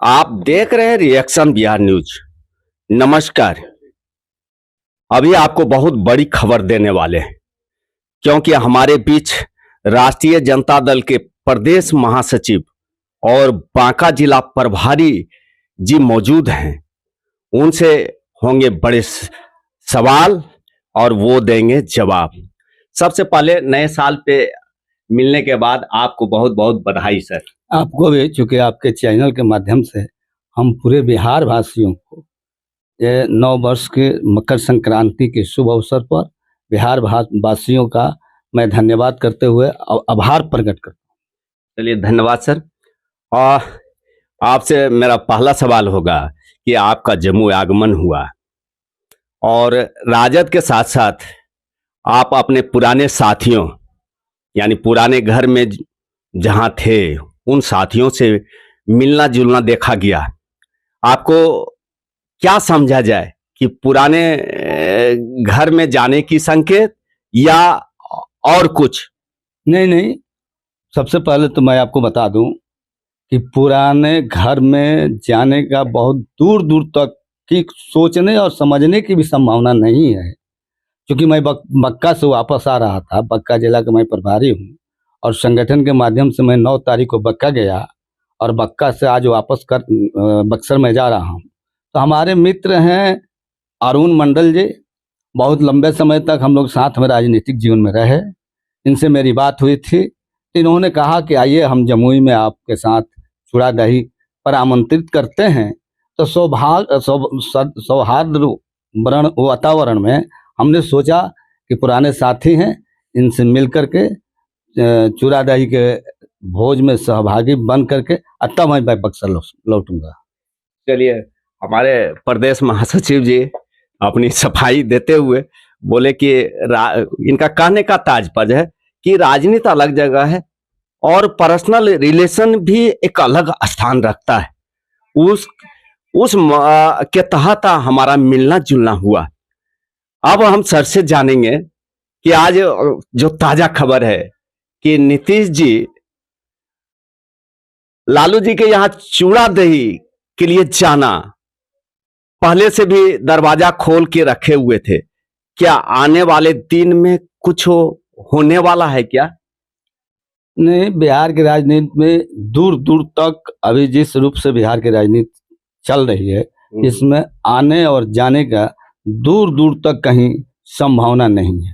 आप देख रहे हैं रिएक्शन बिहार न्यूज। नमस्कार। अभी आपको बहुत बड़ी खबर देने वाले हैं, क्योंकि हमारे बीच राष्ट्रीय जनता दल के प्रदेश महासचिव और बांका जिला प्रभारी जी मौजूद हैं। उनसे होंगे बड़े सवाल और वो देंगे जवाब। सबसे पहले नए साल पे मिलने के बाद आपको बहुत बहुत बधाई सर। आपको भी, चूंकि आपके चैनल के माध्यम से हम पूरे बिहार वासियों को ये नव वर्ष के मकर संक्रांति के शुभ अवसर पर बिहार वासियों का मैं धन्यवाद करते हुए आभार प्रकट करता हूँ। चलिए, धन्यवाद सर। और आपसे मेरा पहला सवाल होगा कि आपका जम्मू आगमन हुआ और राजद के साथ साथ आप अपने पुराने साथियों यानी पुराने घर में जहां थे उन साथियों से मिलना जुलना देखा गया। आपको क्या समझा जाए कि पुराने घर में जाने की संकेत या और कुछ? नहीं, सबसे पहले तो मैं आपको बता दूं कि पुराने घर में जाने का बहुत दूर दूर तक की सोचने और समझने की भी संभावना नहीं है, क्योंकि मैं बक्का से वापस आ रहा था। बक्का जिला का मैं प्रभारी हूँ और संगठन के माध्यम से मैं 9 तारीख को बक्का गया और बक्का से आज वापस कर बक्सर में जा रहा हूँ। तो हमारे मित्र हैं अरुण मंडल जी, बहुत लंबे समय तक हम लोग साथ में राजनीतिक जीवन में रहे। इनसे मेरी बात हुई थी, इन्होंने कहा कि आइए हम जमुई में आपके साथ चूड़ा दही पर आमंत्रित करते हैं। तो सौहार्द वातावरण में हमने सोचा कि पुराने साथी हैं, इनसे मिल करके चूड़ा दही के भोज में सहभागी बन करके तब मैं बक्सर लौटूंगा। चलिए, हमारे प्रदेश महासचिव जी अपनी सफाई देते हुए बोले कि इनका कहने का तात्पर्य है कि राजनीति अलग जगह है और पर्सनल रिलेशन भी एक अलग स्थान रखता है। उस के तहत हमारा मिलना जुलना हुआ। अब हम सर से जानेंगे कि आज जो ताजा खबर है कि नीतीश जी लालू जी के यहाँ चूड़ा दही के लिए जाना पहले से भी दरवाजा खोल के रखे हुए थे। क्या आने वाले दिन में कुछ होने वाला है क्या? नहीं, बिहार की राजनीति में दूर दूर तक अभी जिस रूप से बिहार की राजनीति चल रही है, इसमें आने और जाने का दूर दूर तक कहीं संभावना नहीं है।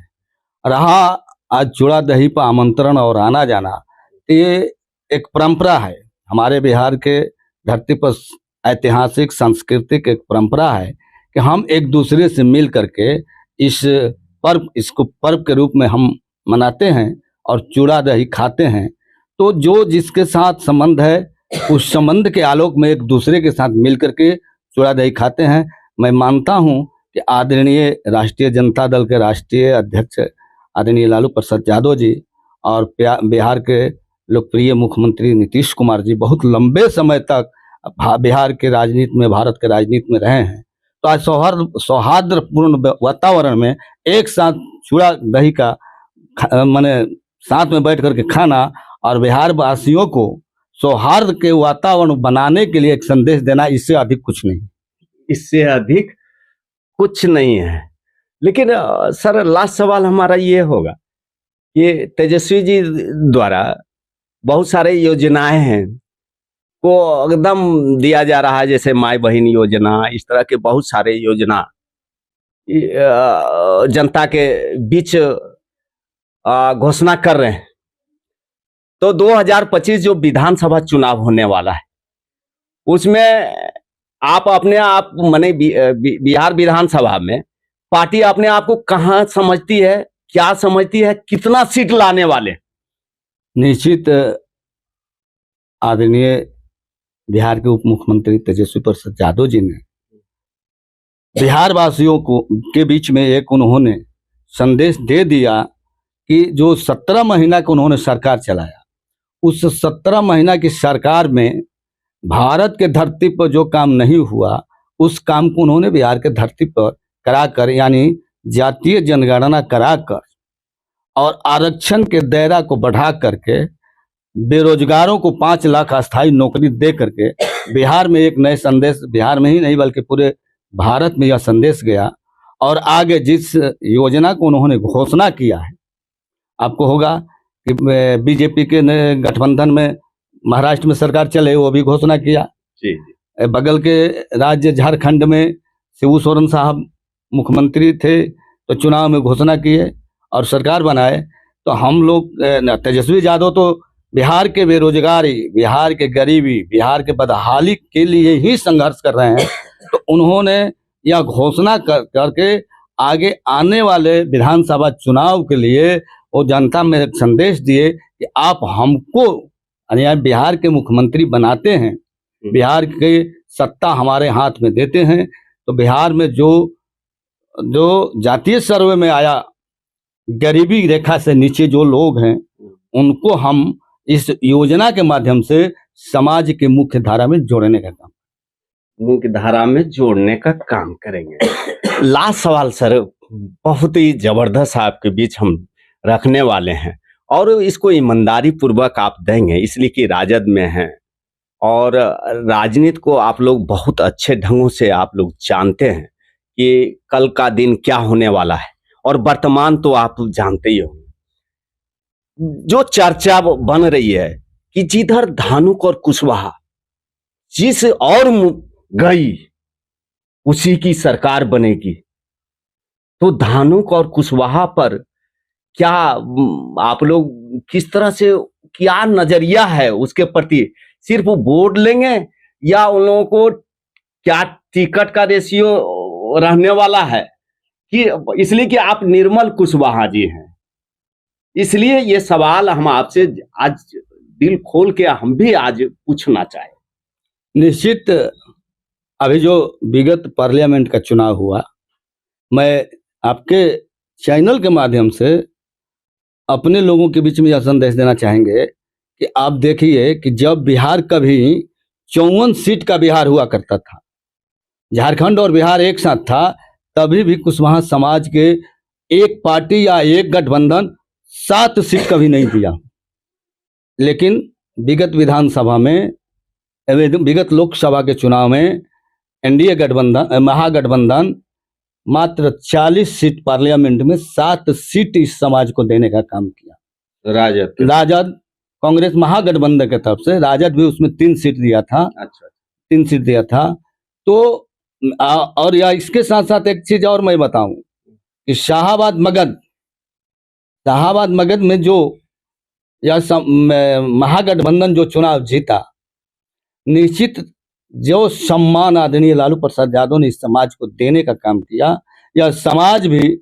रहा आज चूड़ा दही पर आमंत्रण और आना जाना, ये एक परंपरा है हमारे बिहार के धरती पर। ऐतिहासिक सांस्कृतिक एक परंपरा है कि हम एक दूसरे से मिल करके इसको पर्व के रूप में हम मनाते हैं और चूड़ा दही खाते हैं। तो जो जिसके साथ संबंध है उस संबंध के आलोक में एक दूसरे के साथ मिल करके चूड़ा दही खाते हैं। मैं मानता हूं कि आदरणीय राष्ट्रीय जनता दल के राष्ट्रीय अध्यक्ष आदरणीय लालू प्रसाद यादव जी और बिहार के लोकप्रिय मुख्यमंत्री नीतीश कुमार जी बहुत लंबे समय तक बिहार के राजनीति में, भारत के राजनीति में रहे हैं। तो आज सौहार्दपूर्ण वातावरण में एक साथ चूड़ा दही का माने साथ में बैठ करके खाना और बिहार वासियों को सौहार्द के वातावरण बनाने के लिए एक संदेश देना, इससे अधिक कुछ नहीं। इससे अधिक कुछ नहीं है। लेकिन सर, लास्ट सवाल हमारा ये होगा कि तेजस्वी जी द्वारा बहुत सारे योजनाएं हैं को एकदम दिया जा रहा है, जैसे माई बहन योजना, इस तरह के बहुत सारे योजना जनता के बीच घोषणा कर रहे हैं। तो 2025 जो विधानसभा चुनाव होने वाला है उसमें आप अपने आप माने बिहार विधानसभा में पार्टी अपने आप को कहां समझती है, क्या समझती है, कितना सीट लाने वाले? निश्चित आदरणीय बिहार के उप मुख्यमंत्री तेजस्वी प्रसाद यादव जी ने बिहार वासियों को के बीच में एक उन्होंने संदेश दे दिया कि जो 17 महीना का उन्होंने सरकार चलाया, उस 17 महीना की सरकार में भारत के धरती पर जो काम नहीं हुआ उस काम को उन्होंने बिहार के धरती पर कराकर, यानी जातीय जनगणना कराकर और आरक्षण के दायरा को बढ़ा करके बेरोजगारों को 5 लाख अस्थायी नौकरी दे करके बिहार में एक नए संदेश, बिहार में ही नहीं बल्कि पूरे भारत में यह संदेश गया। और आगे जिस योजना को उन्होंने घोषणा किया है, आपको होगा कि बीजेपी के गठबंधन में महाराष्ट्र में सरकार चले, वो भी घोषणा किया। जी बगल के राज्य झारखंड में शिबू सोरेन साहब मुख्यमंत्री थे, तो चुनाव में घोषणा किए और सरकार बनाए। तो हम लोग तेजस्वी यादव तो बिहार के बेरोजगारी, बिहार के गरीबी, बिहार के बदहाली के लिए ही संघर्ष कर रहे हैं। तो उन्होंने यह घोषणा करके आगे आने वाले विधानसभा चुनाव के लिए वो जनता में एक संदेश दिए कि आप हमको यानी बिहार के मुख्यमंत्री बनाते हैं, बिहार के सत्ता हमारे हाथ में देते हैं। तो बिहार में जो जातीय सर्वे में आया, गरीबी रेखा से नीचे जो लोग हैं, उनको हम इस योजना के माध्यम से समाज के मुख्य धारा में जोड़ने का काम, मुख्य धारा में जोड़ने का काम करेंगे। लास्ट सवाल सर, बहुत ही जबरदस्त आपके बीच हम रखने वाले हैं और इसको ईमानदारी पूर्वक आप देंगे, इसलिए कि राजद में हैं और राजनीति को आप लोग बहुत अच्छे ढंगों से आप लोग जानते हैं कि कल का दिन क्या होने वाला है और वर्तमान तो आप जानते ही हो। जो चर्चा बन रही है कि जिधर धानुक और कुशवाहा जिस और गई उसी की सरकार बनेगी, तो धानुक और कुशवाहा पर क्या आप लोग किस तरह से, क्या नजरिया है उसके प्रति? सिर्फ वोट लेंगे या उन लोगों को क्या टिकट का रेशियो रहने वाला है? कि इसलिए कि आप निर्मल कुशवाहा जी हैं, इसलिए ये सवाल हम आपसे आज दिल खोल के हम भी आज पूछना चाहे। निश्चित अभी जो विगत पार्लियामेंट का चुनाव हुआ, मैं आपके चैनल के माध्यम से अपने लोगों के बीच में यह संदेश देना चाहेंगे कि आप देखिए कि जब बिहार कभी 54 सीट का बिहार हुआ करता था, झारखंड और बिहार एक साथ था, तभी भी कुशवाहा समाज के एक पार्टी या एक गठबंधन 7 सीट कभी नहीं दिया। लेकिन विगत विधानसभा में, विगत लोकसभा के चुनाव में एनडीए गठबंधन, महागठबंधन मात्र 40 सीट पार्लियामेंट में 7 सीट इस समाज को देने का काम किया। राजद कांग्रेस महागठबंधन की तरफ से राजद भी उसमें 3 सीट दिया था। अच्छा, 3 सीट दिया था। तो और या इसके साथ साथ एक चीज और मैं बताऊं कि शाहाबाद मगध में जो महागठबंधन जो चुनाव जीता, निश्चित जो सम्मान आदरणीय लालू प्रसाद यादव ने इस समाज को देने का काम किया, यह समाज भी,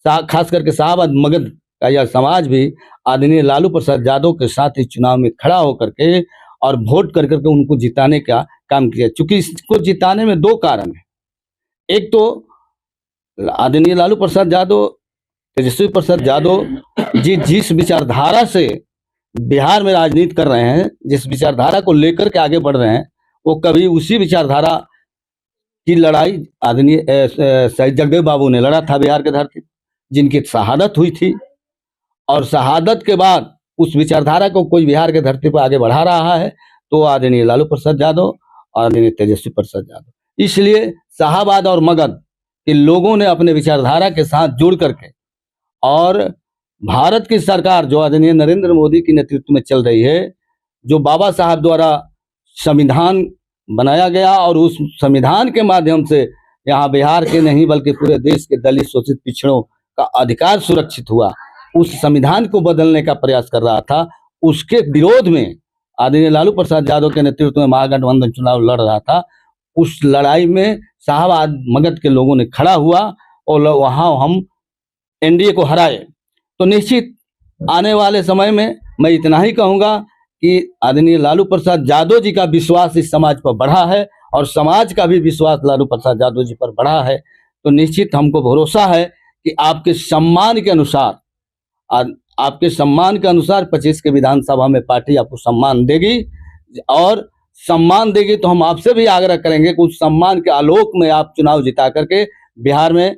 खास करके शाहाबाद मगध का यह समाज भी आदरणीय लालू प्रसाद यादव के साथ इस चुनाव में खड़ा होकर के और वोट कर करके उनको जिताने का काम किया। चूंकि इसको जिताने में 2 कारण है। एक तो आदरणीय लालू प्रसाद यादव, तेजस्वी प्रसाद यादव जी जिस विचारधारा से बिहार में राजनीति कर रहे हैं, जिस विचारधारा को लेकर के आगे बढ़ रहे हैं, वो कभी उसी विचारधारा की लड़ाई आदरणीय शहीद जगदेव बाबू ने लड़ा था बिहार के धरती, जिनकी शहादत हुई थी। और शहादत के बाद उस विचारधारा को कोई बिहार के धरती पर आगे बढ़ा रहा है तो आदरणीय लालू प्रसाद यादव और आदरणीय तेजस्वी प्रसाद यादव। इसलिए शाहाबाद और मगध के लोगों ने अपने विचारधारा के साथ जुड़ करके, और भारत की सरकार जो आदरणीय नरेंद्र मोदी के नेतृत्व में चल रही है, जो बाबा साहब द्वारा संविधान बनाया गया और उस संविधान के माध्यम से यहाँ बिहार के नहीं बल्कि पूरे देश के दलित शोषित पिछड़ों का अधिकार सुरक्षित हुआ, उस संविधान को बदलने का प्रयास कर रहा था। उसके विरोध में आदरणीय लालू प्रसाद यादव के नेतृत्व में महागठबंधन चुनाव लड़ रहा था। उस लड़ाई में शाहाबाद मगध के लोगों ने खड़ा हुआ और वहां हम एनडीए को हराए। तो निश्चित आने वाले समय में मैं इतना ही कहूंगा कि आदरणीय लालू प्रसाद यादव जी का विश्वास इस समाज पर बढ़ा है और समाज का भी विश्वास लालू प्रसाद यादव जी पर बढ़ा है। तो निश्चित हमको भरोसा है कि आपके सम्मान के अनुसार, आपके सम्मान के अनुसार 25 के विधानसभा में पार्टी आपको सम्मान देगी, और सम्मान देगी तो हम आपसे भी आग्रह करेंगे कि उस सम्मान के आलोक में आप चुनाव जिता करके बिहार में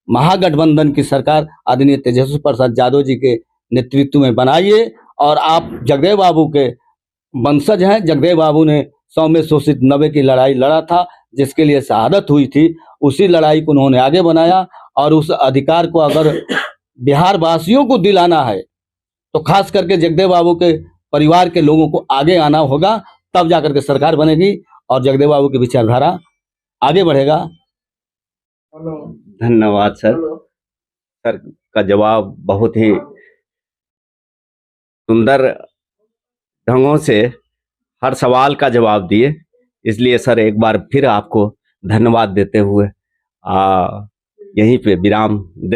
महागठबंधन की सरकार आदरणीय तेजस्वी प्रसाद यादव जी के नेतृत्व में बनाइए और आप जगदेव बाबू के वंशज हैं। जगदेव बाबू ने 100 में शोषित 90 की लड़ाई लड़ा था, जिसके लिए शहादत हुई थी। उसी लड़ाई को उन्होंने आगे बनाया और उस अधिकार को अगर बिहार वासियों को दिलाना है तो खास करके जगदेव बाबू के परिवार के लोगों को आगे आना होगा, तब जाकर के सरकार बनेगी और जगदेव बाबू की विचारधारा आगे बढ़ेगा। धन्यवाद सर। सर का जवाब बहुत ही सुंदर ढंगों से हर सवाल का जवाब दिए, इसलिए सर एक बार फिर आपको धन्यवाद देते हुए यहीं पे विराम